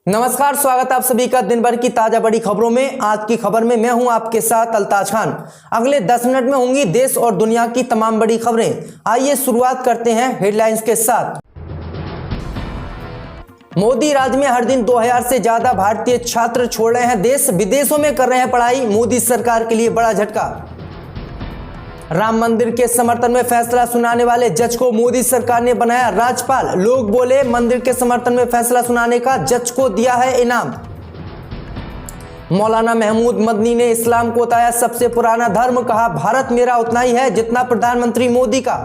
नमस्कार, स्वागत है आप सभी का दिन भर की ताजा बड़ी खबरों में। आज की खबर में मैं हूं आपके साथ अल्ताज खान। अगले 10 मिनट में होंगी देश और दुनिया की तमाम बड़ी खबरें। आइए शुरुआत करते हैं हेडलाइंस के साथ। मोदी राज में हर दिन 2000 से ज्यादा भारतीय छात्र छोड़ रहे हैं देश, विदेशों में कर रहे हैं पढ़ाई। मोदी सरकार के लिए बड़ा झटका। राम मंदिर के समर्थन में फैसला सुनाने वाले जज को मोदी सरकार ने बनाया राज्यपाल। लोग बोले मंदिर के समर्थन में फैसला सुनाने का जज को दिया है इनाम। मौलाना महमूद मदनी ने इस्लाम को बताया सबसे पुराना धर्म, कहा भारत मेरा उतना ही है जितना प्रधानमंत्री मोदी का।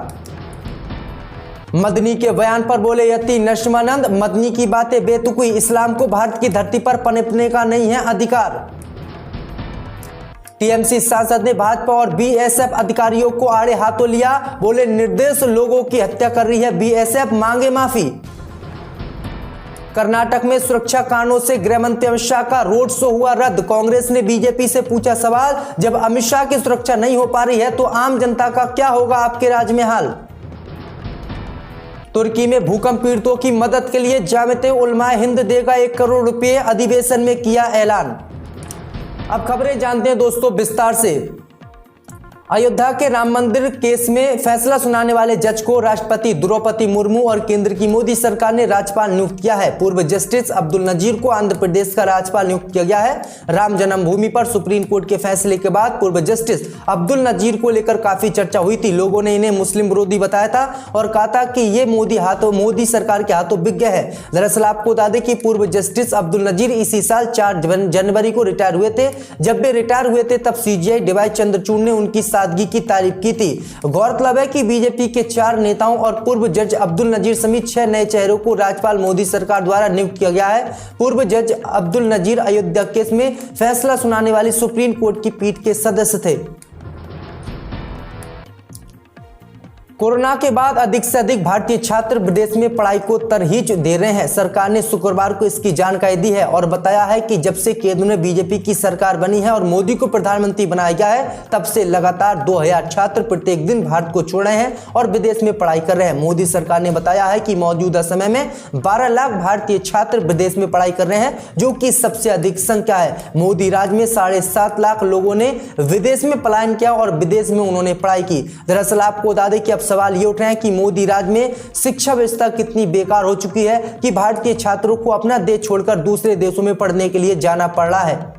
मदनी के बयान पर बोले यति नरसिम्हानंद, मदनी की बातें बेतुकी, इस्लाम को भारत की धरती पर पनपने का नहीं है अधिकार। टीएमसी सांसद ने भाजपा और बीएसएफ अधिकारियों को आड़े हाथों लिया, बोले निर्दोष लोगों की हत्या कर रही है बीएसएफ, मांगे माफी। कर्नाटक में सुरक्षा कारणों से गृह मंत्री अमित शाह का रोड शो हुआ रद्द। कांग्रेस ने बीजेपी से पूछा सवाल, जब अमित शाह की सुरक्षा नहीं हो पा रही है तो आम जनता का क्या होगा आपके राज्य में हाल। तुर्की में भूकंप पीड़ितों की मदद के लिए जामिया उलमाए हिंद देगा 1 करोड़ रुपए, अधिवेशन में किया ऐलान। अब खबरें जानते हैं दोस्तों विस्तार से। अयोध्या के राम मंदिर केस में फैसला सुनाने वाले जज को राष्ट्रपति द्रौपदी मुर्मू और केंद्र की मोदी सरकार ने राज्यपाल नियुक्त किया है। पूर्व जस्टिस अब्दुल नजीर को आंध्र प्रदेश का राज्यपाल नियुक्त किया गया है। राम जन्मभूमि पर सुप्रीम कोर्ट के फैसले के बाद पूर्व जस्टिस अब्दुल नजीर को लेकर काफी चर्चा हुई थी। लोगों ने इन्हें मुस्लिम विरोधी बताया था और कहा था कि ये मोदी सरकार के हाथों बिक गए हैं। दरअसल आपको बता दें कि पूर्व जस्टिस अब्दुल नजीर इसी साल 4 जनवरी को रिटायर हुए थे। जब वे रिटायर हुए थे तब सीजीआई डीवाई चंद्रचूड़ ने उनकी सादगी की तारीफ की थी। गौरतलब है कि बीजेपी के 4 नेताओं और पूर्व जज अब्दुल नजीर समेत 6 नए चेहरों को राज्यपाल मोदी सरकार द्वारा नियुक्त किया गया है। पूर्व जज अब्दुल नजीर अयोध्या केस में फैसला सुनाने वाली सुप्रीम कोर्ट की पीठ के सदस्य थे। कोरोना के बाद अधिक से अधिक भारतीय छात्र विदेश में पढ़ाई को तरजीह दे रहे हैं। सरकार ने शुक्रवार को इसकी जानकारी दी है और बताया है कि जब से केंद्र में बीजेपी की सरकार बनी है और मोदी को प्रधानमंत्री बनाया गया है तब से लगातार 2000 छात्र प्रत्येक दिन भारत को छोड़ रहे हैं और विदेश में पढ़ाई कर रहे हैं। मोदी सरकार ने बताया है कि मौजूदा समय में 12 लाख भारतीय छात्र विदेश में पढ़ाई कर रहे हैं, जो कि सबसे अधिक संख्या है। मोदी राज में 7.5 लाख लोगों ने विदेश में पलायन किया और विदेश में उन्होंने पढ़ाई की। दरअसल आपको बता दें कि अब सवाल ये उठ रहे हैं कि मोदी राज में शिक्षा व्यवस्था कितनी बेकार हो चुकी है कि भारतीय छात्रों को अपना देश छोड़कर दूसरे देशों में पढ़ने के लिए जाना पड़ रहा है।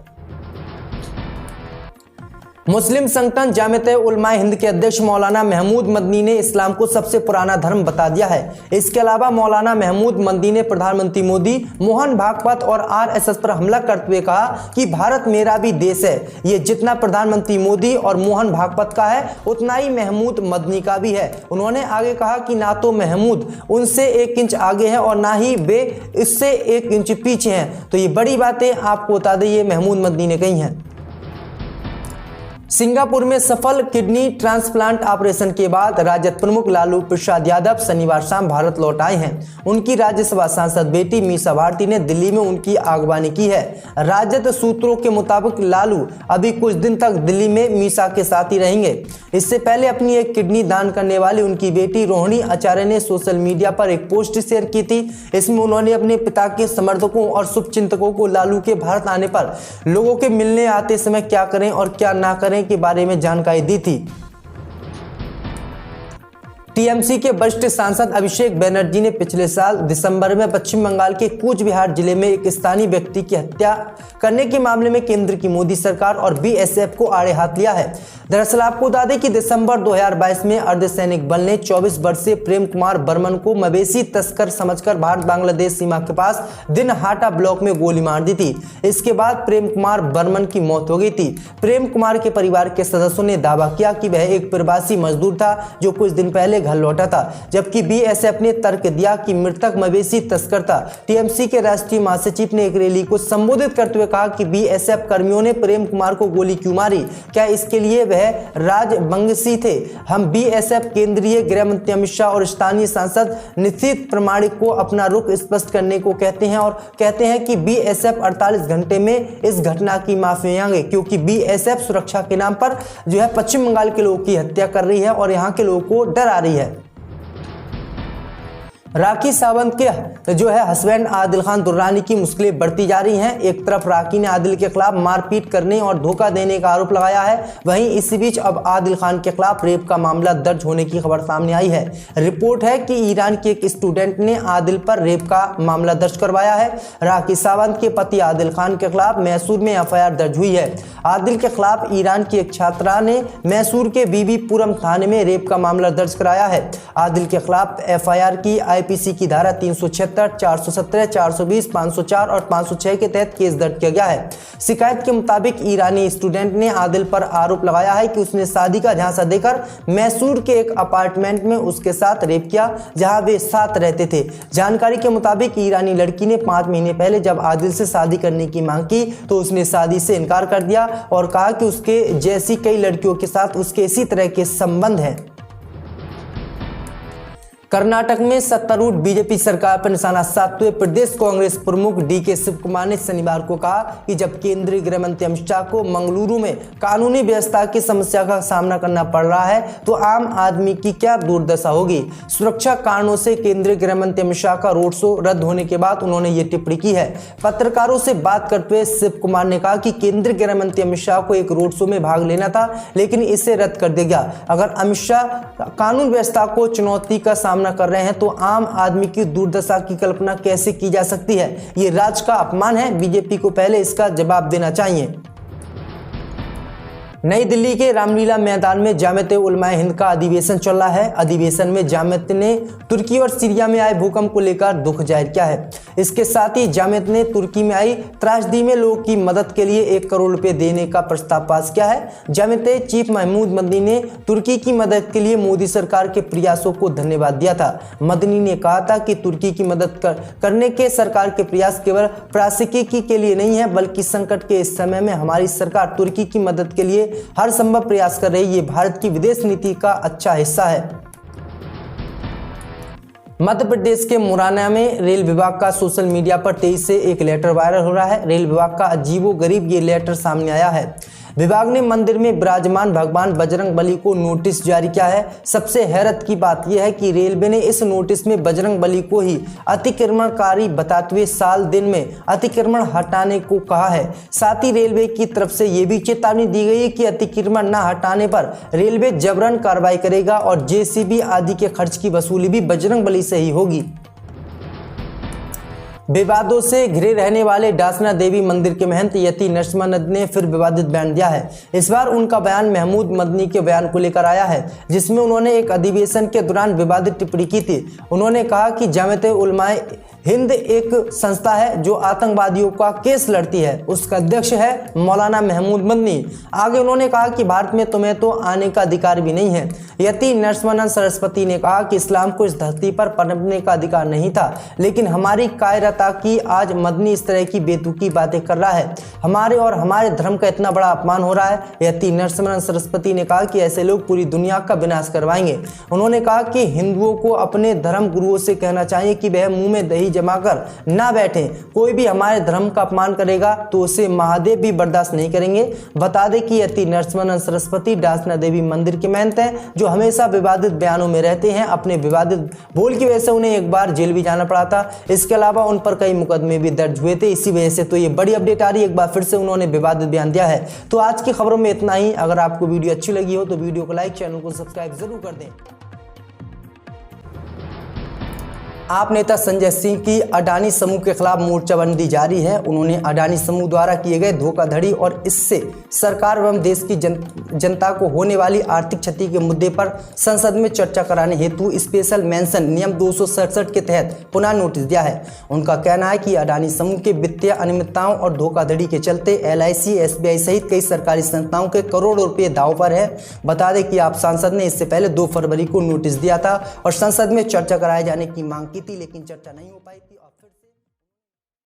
मुस्लिम संगठन जामिया उलमाए हिंद के अध्यक्ष मौलाना महमूद मदनी ने इस्लाम को सबसे पुराना धर्म बता दिया है। इसके अलावा मौलाना महमूद मदनी ने प्रधानमंत्री मोदी, मोहन भागवत और आरएसएस पर हमला करते हुए कहा कि भारत मेरा भी देश है। ये जितना प्रधानमंत्री मोदी और मोहन भागवत का है उतना ही महमूद मदनी का भी है। उन्होंने आगे कहा कि ना तो महमूद उनसे 1 इंच आगे है और ना ही वे इससे 1 इंच पीछे हैं। तो ये बड़ी बातें आपको बता दें, ये महमूद मदनी ने कही हैं। सिंगापुर में सफल किडनी ट्रांसप्लांट ऑपरेशन के बाद राजद प्रमुख लालू प्रसाद यादव शनिवार शाम भारत लौट आए हैं। उनकी राज्यसभा सांसद बेटी मीसा भारती ने दिल्ली में उनकी आगवानी की है। राजद सूत्रों के मुताबिक लालू अभी कुछ दिन तक दिल्ली में मीसा के साथ ही रहेंगे। इससे पहले अपनी एक किडनी दान करने वाली उनकी बेटी रोहिणी आचार्य ने सोशल मीडिया पर एक पोस्ट शेयर की थी। इसमें उन्होंने अपने पिता के समर्थकों और शुभचिंतकों को लालू के भारत आने पर लोगों के मिलने आते समय क्या करें और क्या ना करें के बारे में जानकारी दी थी। टीएमसी के वरिष्ठ सांसद अभिषेक बनर्जी ने पिछले साल दिसंबर में पश्चिम बंगाल के कूच बिहार जिले में एक स्थानीय व्यक्ति की हत्या करने के मामले में केंद्र की मोदी सरकार और बीएसएफ को आड़े हाथ लिया है। दरअसल आपको बता दें कि दिसंबर 2022 में अर्धसैनिक बल ने 24 वर्षीय प्रेम कुमार बर्मन को मवेशी तस्कर समझकर भारत बांग्लादेश सीमा के पास दिनहाटा ब्लॉक में गोली मार दी थी। इसके बाद प्रेम कुमार बर्मन की मौत हो गई थी। प्रेम कुमार के परिवार के सदस्यों ने दावा किया कि वह एक प्रवासी मजदूर था जो कुछ दिन पहले घर लौटा था, जबकि बीएसएफ ने तर्क दिया कि मृतक मवेशी तस्कर था। टीएमसी के राष्ट्रीय महासचिव ने एक रैली को संबोधित करते हुए कहा कि बीएसएफ कर्मियों ने प्रेम कुमार को गोली क्यों मारी, क्या इसके लिए वह राजवंशी थे। हम बीएसएफ, केंद्रीय गृह मंत्री अमित शाह और स्थानीय सांसद निशित प्रामाणिक को अपना रुख स्पष्ट करने को कहते हैं और कहते हैं कि बीएसएफ 48 घंटे में इस घटना की माफी मांगे, क्योंकि बीएसएफ सुरक्षा के नाम पर जो है पश्चिम बंगाल के लोगों की हत्या कर रही है और यहाँ के लोगों को डरा रही है। राखी सावंत के जो है हस्बैंड आदिल खान दुर्रानी की मुश्किलें बढ़ती जा रही हैं। एक तरफ राखी ने आदिल के खिलाफ मारपीट करने और धोखा देने का आरोप लगाया है, वहीं इसी बीच अब आदिल खान के खिलाफ रेप का मामला दर्ज होने की खबर सामने आई है। रिपोर्ट है कि ईरान के एक स्टूडेंट ने आदिल पर रेप का मामला दर्ज करवाया है। राखी सावंत के पति आदिल खान के खिलाफ मैसूर में एफआईआर दर्ज हुई है। आदिल के खिलाफ ईरान की एक छात्रा ने मैसूर के बीबीपुरम थाने में रेप का मामला दर्ज कराया है। आदिल के खिलाफ एफआईआर की आईपीसी की धारा 376, 417, 420, 504 और 506 के तहत केस दर्ज किया गया है। शिकायत के मुताबिक ईरानी स्टूडेंट ने आदिल पर आरोप लगाया है कि उसने शादी का झांसा देकर मैसूर के एक अपार्टमेंट में उसके साथ रेप किया, जहां वे साथ रहते थे। जानकारी के मुताबिक ईरानी लड़की ने 5 महीने पहले जब आदिल से शादी करने की मांग की तो उसने शादी से इनकार कर दिया और कहा कि उसके जैसी कई लड़कियों के साथ उसके इसी तरह के संबंध हैं। कर्नाटक में सत्तारूढ़ बीजेपी सरकार पर निशाना साधते हुए प्रदेश कांग्रेस प्रमुख डीके शिव कुमार ने शनिवार को कहा कि जब केंद्रीय गृह मंत्री अमित शाह को मंगलुरु में कानूनी व्यवस्था की समस्या का सामना करना पड़ रहा है तो आम आदमी की क्या दुर्दशा होगी। सुरक्षा कारणों से केंद्रीय गृह मंत्री अमित शाह का रोड शो रद्द होने के बाद उन्होंने ये टिप्पणी की है। पत्रकारों से बात करते हुए शिव कुमार ने कहा कि केंद्रीय गृह मंत्री अमित शाह को एक रोड शो में भाग लेना था, लेकिन इसे रद्द कर दिया गया। अगर अमित शाह कानून व्यवस्था को चुनौती का सामना कर रहे हैं तो आम आदमी की दुर्दशा की कल्पना कैसे की जा सकती है। ये राज्य का अपमान है। बीजेपी को पहले इसका जवाब देना चाहिए। नई दिल्ली के रामलीला मैदान में जामियत उलमाए हिंद का अधिवेशन चल रहा है। अधिवेशन में जामियत ने तुर्की और सीरिया में आए भूकंप को लेकर दुख जाहिर किया है। इसके साथ ही जामियत ने तुर्की में आई त्रासदी में लोगों की मदद के लिए 1 करोड़ रुपए देने का प्रस्ताव पास किया है। जामियत चीफ महमूद मदनी ने तुर्की की मदद के लिए मोदी सरकार के प्रयासों को धन्यवाद दिया था। मदनी ने कहा था कि तुर्की की मदद करने के सरकार के प्रयास केवल प्रासंगिकी के लिए नहीं है, बल्कि संकट के इस समय में हमारी सरकार तुर्की की मदद के लिए हर संभव प्रयास कर रही है। ये भारत की विदेश नीति का अच्छा हिस्सा है। मध्य प्रदेश के मुरैना में रेल विभाग का सोशल मीडिया पर तेजी से एक लेटर वायरल हो रहा है। रेल विभाग का अजीबोगरीब ये लेटर सामने आया है। विभाग ने मंदिर में विराजमान भगवान बजरंग बली को नोटिस जारी किया है। सबसे हैरत की बात यह है कि रेलवे ने इस नोटिस में बजरंग बली को ही अतिक्रमणकारी बताते हुए साल दिन में अतिक्रमण हटाने को कहा है। साथ ही रेलवे की तरफ से यह भी चेतावनी दी गई है कि अतिक्रमण न हटाने पर रेलवे जबरन कार्रवाई करेगा और जेसीबी आदि के खर्च की वसूली भी बजरंग बली से ही होगी। विवादों से घिरे रहने वाले डासना देवी मंदिर के महंत यति नरसिम्हानंद ने फिर विवादित बयान दिया है। इस बार उनका बयान महमूद मदनी के बयान को लेकर आया है, जिसमें उन्होंने एक अधिवेशन के दौरान विवादित टिप्पणी की थी। उन्होंने कहा कि जामियत उलमाए हिंद एक संस्था है जो आतंकवादियों का केस लड़ती है, उसका अध्यक्ष है मौलाना महमूद मदनी। आगे उन्होंने कहा कि भारत में तुम्हें तो आने का अधिकार भी नहीं है। यति नरसिम्हानंद सरस्वती ने कहा कि इस्लाम को इस धरती पर पनपने का अधिकार नहीं था, लेकिन हमारी कायरता की आज मदनी इस तरह की बेतुकी बातें कर रहा है। हमारे और हमारे धर्म का इतना बड़ा अपमान हो रहा है। यति नरसिम्हानंद सरस्वती ने कहा कि ऐसे लोग पूरी दुनिया का विनाश करवाएंगे। उन्होंने कहा कि हिंदुओं को अपने धर्म गुरुओं से कहना चाहिए कि वह मुंह में दही जमाकर ना बैठे। कोई भी हमारे धर्म का अपमान करेगा तो उसे महादेव भी बर्दाश्त नहीं करेंगे। बता दें कि यति नरसिम्हानंद सरस्वती डासना देवी मंदिर के महंत हैं, जो हमेशा विवादित बयानों में रहते हैं। अपने विवादित बोल की वजह से उन्हें एक बार जेल भी जाना पड़ा था। इसके अलावा उन पर कई मुकदमे भी दर्ज हुए थे। इसी वजह से तो ये बड़ी अपडेट आ रही है, एक बार फिर से उन्होंने विवादित बयान दिया है। तो आज की खबरों में इतना ही। अगर आपको वीडियो अच्छी लगी हो तो वीडियो को लाइक, चैनल को सब्सक्राइब जरूर कर दें। आप नेता संजय सिंह की अडानी समूह के खिलाफ मोर्चाबंदी जारी है। उन्होंने अडानी समूह द्वारा किए गए धोखाधड़ी और इससे सरकार एवं देश की जनता को होने वाली आर्थिक क्षति के मुद्दे पर संसद में चर्चा कराने हेतु स्पेशल मेंशन नियम 267 के तहत पुनः नोटिस दिया है। उनका कहना है कि अडानी समूह के वित्तीय अनियमितताओं और धोखाधड़ी के चलते LIC, SBI सहित कई सरकारी संस्थाओं के करोड़ों रुपये दांव पर है। बता दें कि आप सांसद ने इससे पहले 2 फरवरी को नोटिस दिया था और संसद में चर्चा कराए जाने की मांग थी, लेकिन चर्चा नहीं हो पाई थी।